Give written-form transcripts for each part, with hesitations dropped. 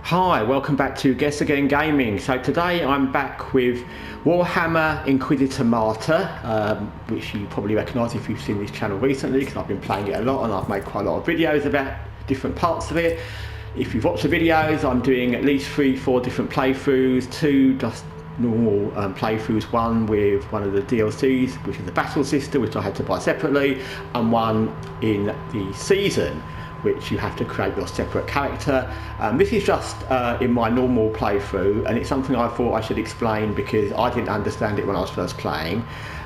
Hi, welcome back to Guessagaingaming. So today I'm back with Warhammer Inquisitor Martyr, which you probably recognise if you've seen this channel recently, because I've been playing it a lot and I've made quite a lot of videos about different parts of it. If you've watched the videos, I'm doing at least 3-4 different playthroughs, 2 just normal playthroughs, one with one of the DLCs, which is the Battle Sister, which I had to buy separately, and one in the season, which you have to create your separate character. This is just in my normal playthrough, and it's something I thought I should explain because I didn't understand it when I was first playing,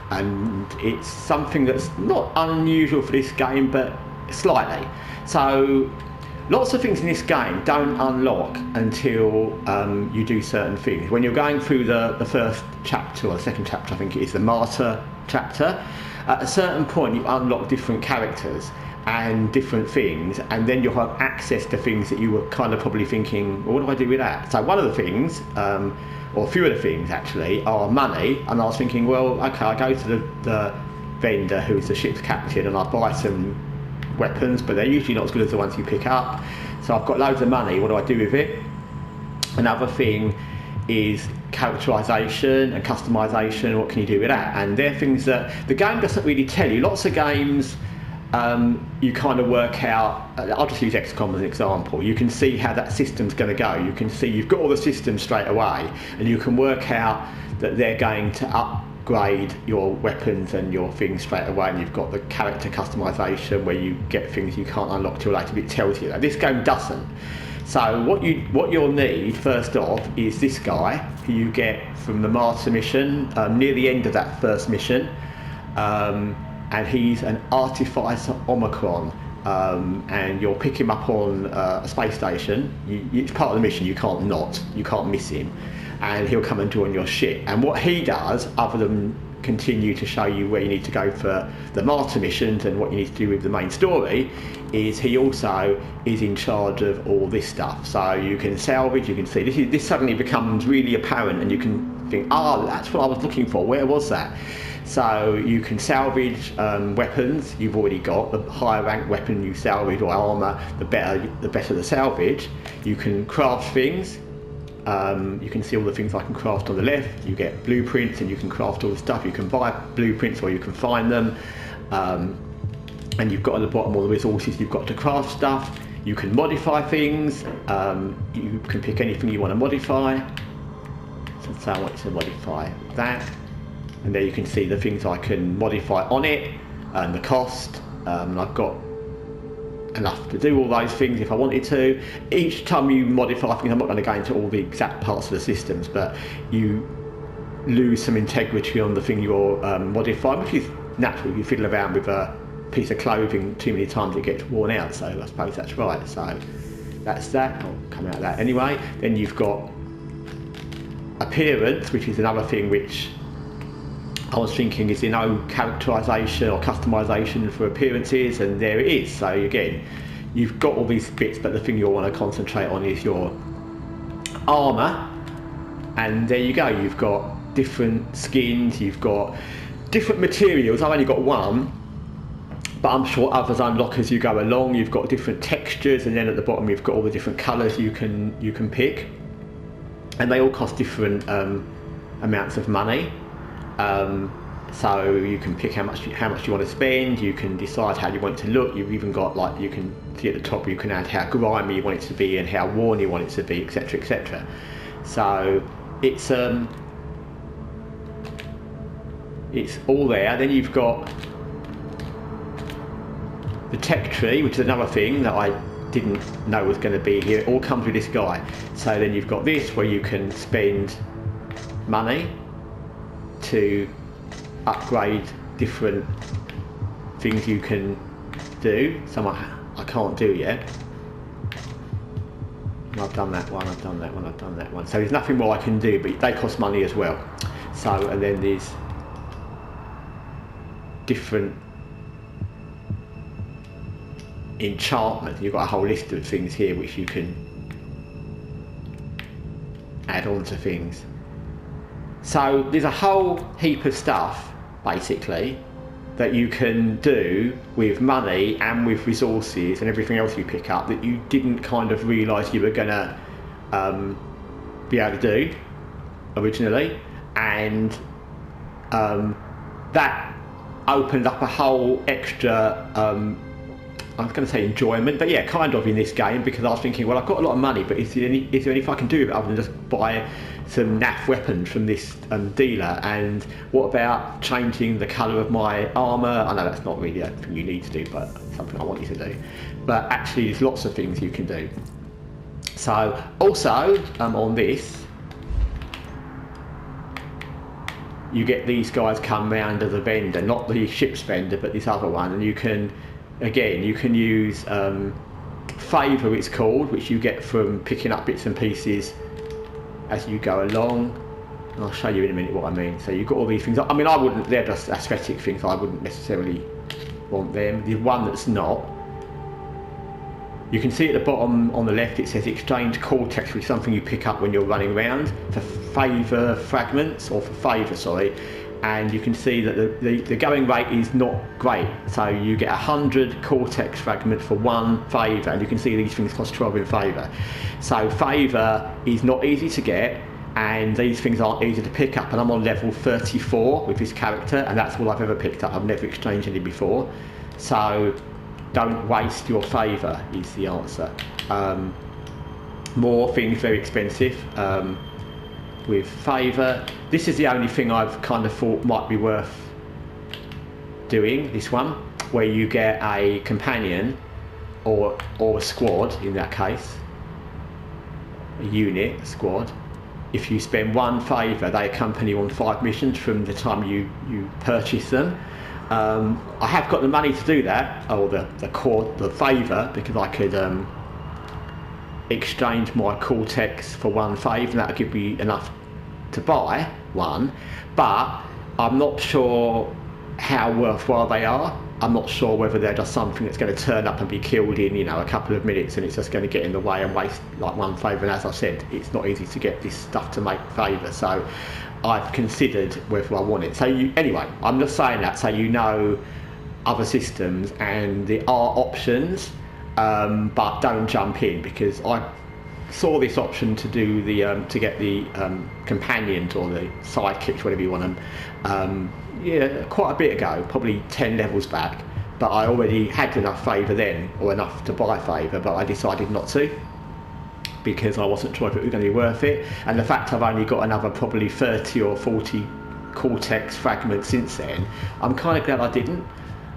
and it's something that's not unusual for this game, but slightly. So lots of things in this game don't unlock until you do certain things. When you're going through the first chapter, or the second chapter I think it is, the Martyr chapter, at a certain point you unlock different characters and different things, and then you'll have access to things that you were kind of probably thinking, well, what do I do with that? So one of the things, or a few of the things actually, are money, and I was thinking, well, okay, I go to the vendor who's the ship's captain and I buy some weapons, but they're usually not as good as the ones you pick up. So I've got loads of money, what do I do with it? Another thing is characterization and customization. What can you do with that? And they're things that the game doesn't really tell you. Lots of games you kind of work out. I'll just use XCOM as an example. You can see how that system's going to go. You can see you've got all the systems straight away, and you can work out that they're going to upgrade your weapons and your things straight away, and you've got the character customization where you get things you can't unlock till later, but it tells you that. This game doesn't. So what you'll need first off is this guy who you get from the Martyr mission, near the end of that first mission, and he's an Artificer Omicron, and you'll pick him up on a space station. It's part of the mission, you can't miss him, and he'll come and join your ship. And what he does, other than continue to show you where you need to go for the Martyr missions and what you need to do with the main story, is he also is in charge of all this stuff. So you can salvage, you can see, this suddenly becomes really apparent, and you can think, that's what I was looking for, where was that? So you can salvage weapons you've already got. The higher ranked weapon you salvage, or armour, the better the salvage. You can craft things. You can see all the things I can craft on the left. You get blueprints and you can craft all the stuff. You can buy blueprints or you can find them. And you've got at the bottom all the resources you've got to craft stuff. You can modify things. You can pick anything you want to modify. So I want to modify that. And there you can see the things I can modify on it and the cost. And I've got enough to do all those things if I wanted to. Each time you modify things, I'm not going to go into all the exact parts of the systems, but you lose some integrity on the thing you're modifying, which is natural. You fiddle around with a piece of clothing too many times, it gets worn out, so I suppose that's right. So that's that. I'll come out of that anyway. Then you've got appearance, which is another thing which I was thinking is no characterization or customization for appearances, and there it is. So again, you've got all these bits, but the thing you'll want to concentrate on is your armor, and there you go. You've got different skins, you've got different materials. I've only got one, but I'm sure others unlock as you go along. You've got different textures, and then at the bottom you've got all the different colors you can pick, and they all cost different amounts of money. So you can pick how much you want to spend. You can decide how you want it to look. You've even got, like, you can see at the top, you can add how grimy you want it to be and how worn you want it to be, etc, etc. So it's all there. Then you've got the tech tree, which is another thing that I didn't know was going to be here. It all comes with this guy. So then you've got this where you can spend money to upgrade different things you can do. Some I can't do yet. And I've done that one, I've done that one, I've done that one. So there's nothing more I can do, but they cost money as well. So, and then there's different enchantments. You've got a whole list of things here which you can add on to things. So there's a whole heap of stuff, basically, that you can do with money and with resources and everything else you pick up that you didn't kind of realise you were going to be able to do originally, and that opened up a whole extra I was going to say enjoyment, but yeah, kind of in this game, because I was thinking, well, I've got a lot of money, but is there anything I can do with it other than just buy some naff weapons from this dealer? And what about changing the colour of my armour? I know that's not really a thing you need to do, but something I want you to do. But actually, there's lots of things you can do. So, also, on this, you get these guys come round as a vendor, not the ship's vendor, but this other one, and you can, again, you can use favour, it's called, which you get from picking up bits and pieces as you go along, and I'll show you in a minute what I mean. So you've got all these things. I mean, they're just aesthetic things, I wouldn't necessarily want them. The one that's not, you can see at the bottom on the left it says exchange cortex, which is something you pick up when you're running around for favour fragments, or for favour, sorry. And you can see that the going rate is not great. So you get 100 cortex fragments for 1 favour, and you can see these things cost 12 in favour. So favour is not easy to get, and these things aren't easy to pick up, and I'm on level 34 with this character, and that's all I've ever picked up. I've never exchanged any before. So don't waste your favour is the answer. More things very expensive. With favour, this is the only thing I've kind of thought might be worth doing, this one, where you get a companion or a squad, in that case, a unit, a squad. If you spend 1 favour, they accompany you on 5 missions from the time you purchase them. I have got the money to do that, or the favour, because I could exchange my cortex for 1 favour, and that would give me enough to buy 1, but I'm not sure how worthwhile they are. I'm not sure whether they're just something that's going to turn up and be killed in, you know, a couple of minutes, and it's just going to get in the way and waste like 1 favour. And as I said, it's not easy to get this stuff to make favour, so I've considered whether I want it. So anyway, I'm just saying that so you know other systems and there are options, but don't jump in, because I saw this option to do the to get the companions or the sidekicks, whatever you want them, yeah, quite a bit ago, probably 10 levels back, but I already had enough favour then, or enough to buy favour, but I decided not to, because I wasn't sure if it was going to be worth it. And the fact I've only got another probably 30 or 40 cortex fragments since then, I'm kind of glad I didn't.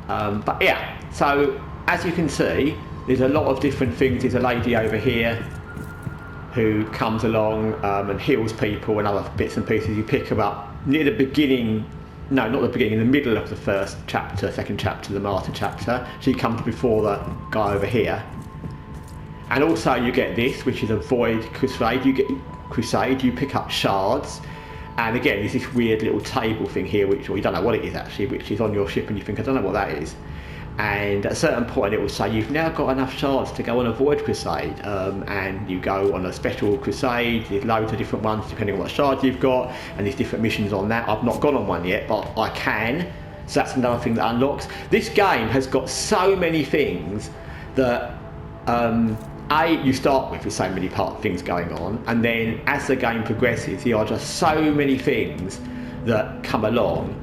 But yeah, so as you can see, there's a lot of different things. There's a lady over here who comes along and heals people and other bits and pieces. You pick them up near the beginning, no, not the beginning, in the middle of the first chapter, second chapter, the Martyr chapter. She comes before the guy over here. And also you get this, which is a Void Crusade. You get Crusade, you pick up shards. And again, there's this weird little table thing here, which, or you don't know what it is actually, which is on your ship and you think, I don't know what that is. And at a certain point it will say you've now got enough shards to go on a Void Crusade, and you go on a special crusade. There's loads of different ones depending on what shards you've got, and there's different missions on that. I've not gone on one yet, but I can, so that's another thing that unlocks. This game has got so many things that you start with so many things going on, and then as the game progresses there are just so many things that come along.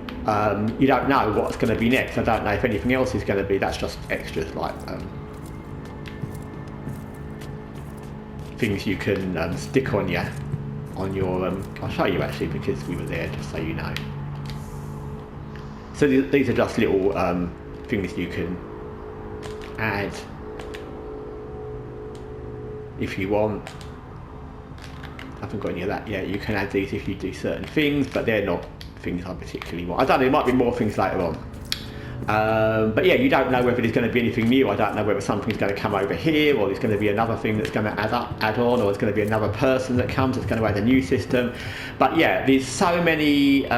You don't know what's going to be next. I don't know if anything else is going to be. That's just extras, like things you can stick on your I'll show you actually, because we were there, just so you know. So these are just little things you can add if you want. I haven't got any of that yet. You can add these if you do certain things, but they're not things I particularly want. I don't know, there might be more things later on. But yeah, you don't know whether there's going to be anything new. I don't know whether something's going to come over here, or there's going to be another thing that's going to add on, or there's going to be another person that comes that's going to add a new system. But yeah, there's so many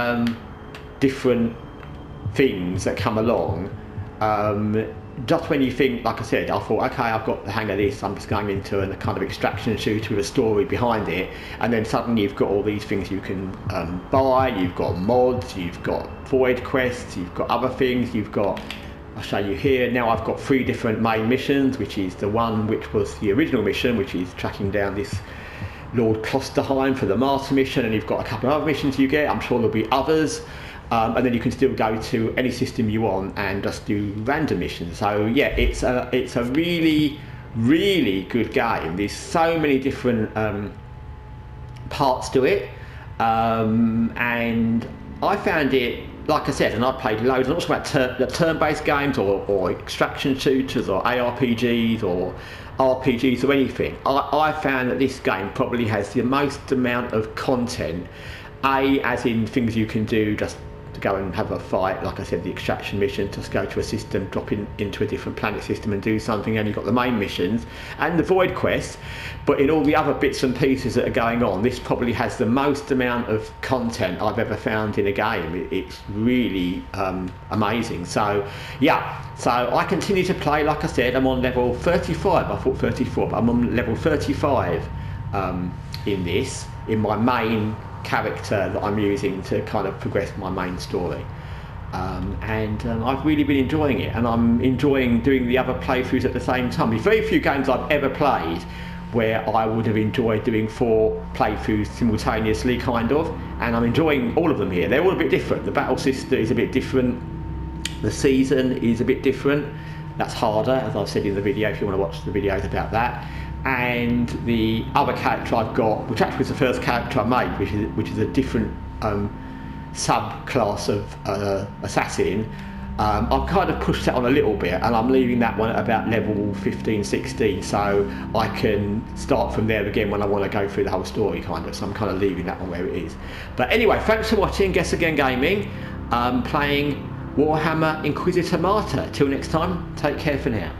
different things that come along. Just when you think, like I said, I thought, okay, I've got the hang of this, I'm just going into a kind of extraction shooter with a story behind it, and then suddenly you've got all these things you can buy. You've got mods, you've got void quests, you've got other things, you've got, I'll show you here, now I've got 3 different main missions, which is the one which was the original mission, which is tracking down this Lord Klosterheim for the Martyr mission, and you've got a couple of other missions you get. I'm sure there'll be others. And then you can still go to any system you want and just do random missions. So yeah, it's a really, really good game. There's so many different parts to it, and I found it, like I said, and I played loads, and also about turn-based games or extraction shooters or ARPGs or RPGs or anything. I found that this game probably has the most amount of content, as in things you can do just to go and have a fight, like I said, the extraction mission, just go to a system, drop into a different planet system and do something, and you've got the main missions and the void quests, but in all the other bits and pieces that are going on, this probably has the most amount of content I've ever found in a game. It's really amazing. So yeah, so I continue to play. Like I said, I'm on level 35, I thought 34, but I'm on level 35 in this, in my main character that I'm using to kind of progress my main story, and I've really been enjoying it, and I'm enjoying doing the other playthroughs at the same time. There's very few games I've ever played where I would have enjoyed doing 4 playthroughs simultaneously, kind of, and I'm enjoying all of them here. They're all a bit different. The battle system is a bit different, the season is a bit different, that's harder, as I've said in the video if you want to watch the videos about that. And the other character I've got, which actually was the first character I made, which is a different subclass of assassin, I've kind of pushed that on a little bit, and I'm leaving that one at about level 15, 16, so I can start from there again when I want to go through the whole story, kind of. So I'm kind of leaving that one where it is. But anyway, thanks for watching Guessagaingaming, playing Warhammer Inquisitor Martyr. Till next time, take care for now.